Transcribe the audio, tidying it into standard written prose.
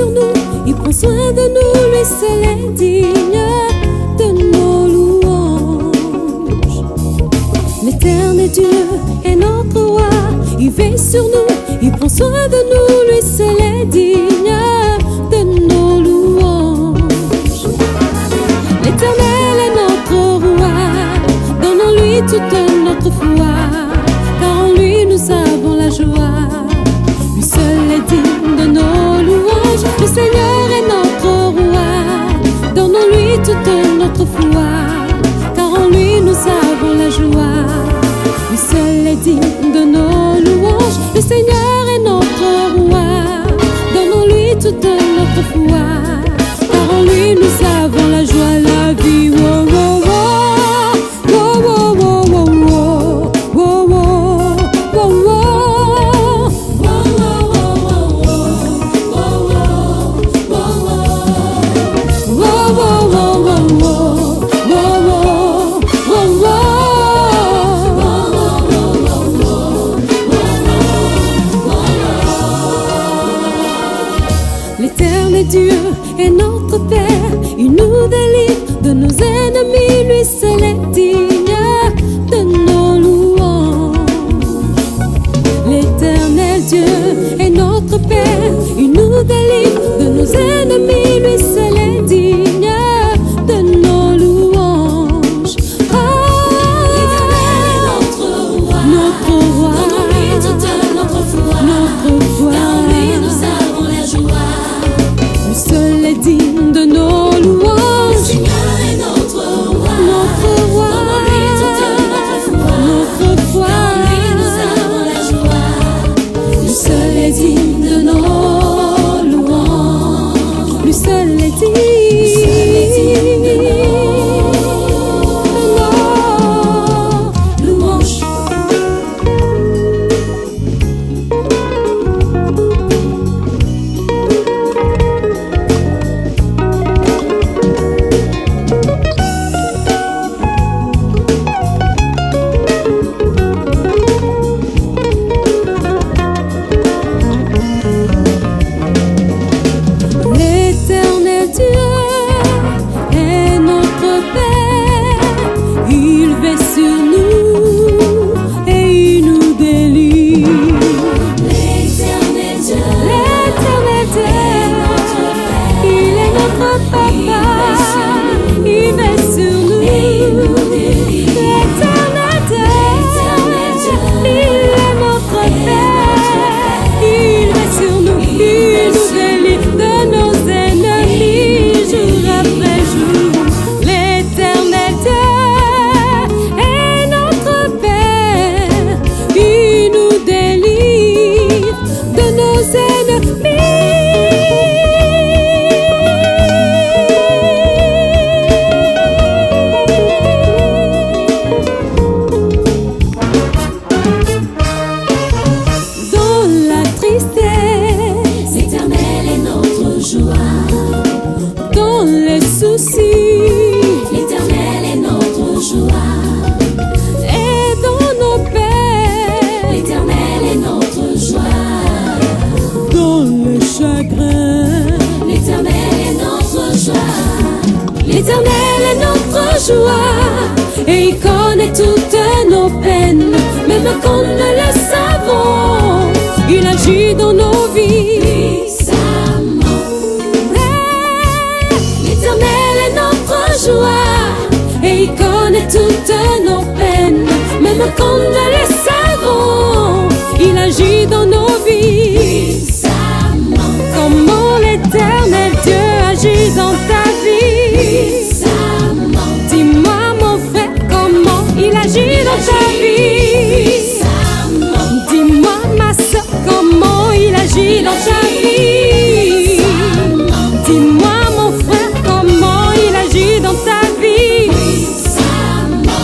sur nous, il prend soin de nous, lui seul est digne de nos louanges. L'éternel Dieu est notre roi, il veille sur nous, il prend soin de nous, lui seul est digne de nos louanges. L'éternel est notre roi, donnons-lui toute notre foi, car en lui nous avons la joie. Lui seul est digne de nos louanges, le Seigneur est notre roi, donnons-lui toute notre foi, car en lui nous avons la joie. Lui seul est digne de nos louanges, le Seigneur est notre roi, donnons-lui toute notre foi, car en lui nous avons la joie, la vie. Oh, oh, oh. L'éternel Dieu est notre Père, il nous délivre de nos ennemis, lui seul est digne de nos louanges. L'éternel Dieu est notre Père, il nous délivre de nos ennemis, lui seul est digne de nos louanges. Oh, l'éternel est notre roi, donnons-lui toute notre foi, car en lui nous avons la joie. lui seul est digne de nos louanges. Le Seigneur est notre roi, donnons-lui toute notre foi, car en lui nous avons la joie. Lui seul est digne de nos louanges. Lui seul est digne de nos louanges. L'éternel Dieu est notre Père, il veille sur nous et il nous délivre. L'éternel Dieu L'éternel Dieu, il est notre papa, il veille sur nous et il nous délivre. L'éternel Dieu, il est notre Père, il veille sur nous, il nous délivre de nos ennemis jour après jour. L'éternel Dieu est notre Père, il nous délivre de nos ennemis. Dans la tristesse, l'éternel est notre joie. dans les soucis L'éternel est notre joie. et dans nos peines, L'éternel est notre joie. dans le chagrin. L'éternel est notre joie. L'éternel est notre joie et il connaît toutes nos peines, même quand nous ne le savons, il agit dans nos vies. Puissamment. L'éternel est notre joie et il connaît toutes nos peines, même quand nous ne le savons, il agit dans nos vies. Puissamment. Comment l'éternel Dieu agit dans ta vie? Puissamment. Dis-moi mon frère, comment il agit dans ta vie? Puissamment. Dis-moi ma soeur, comment il agit dans ta vie? Dis-moi mon frère, comment il agit dans ta vie? Puissamment.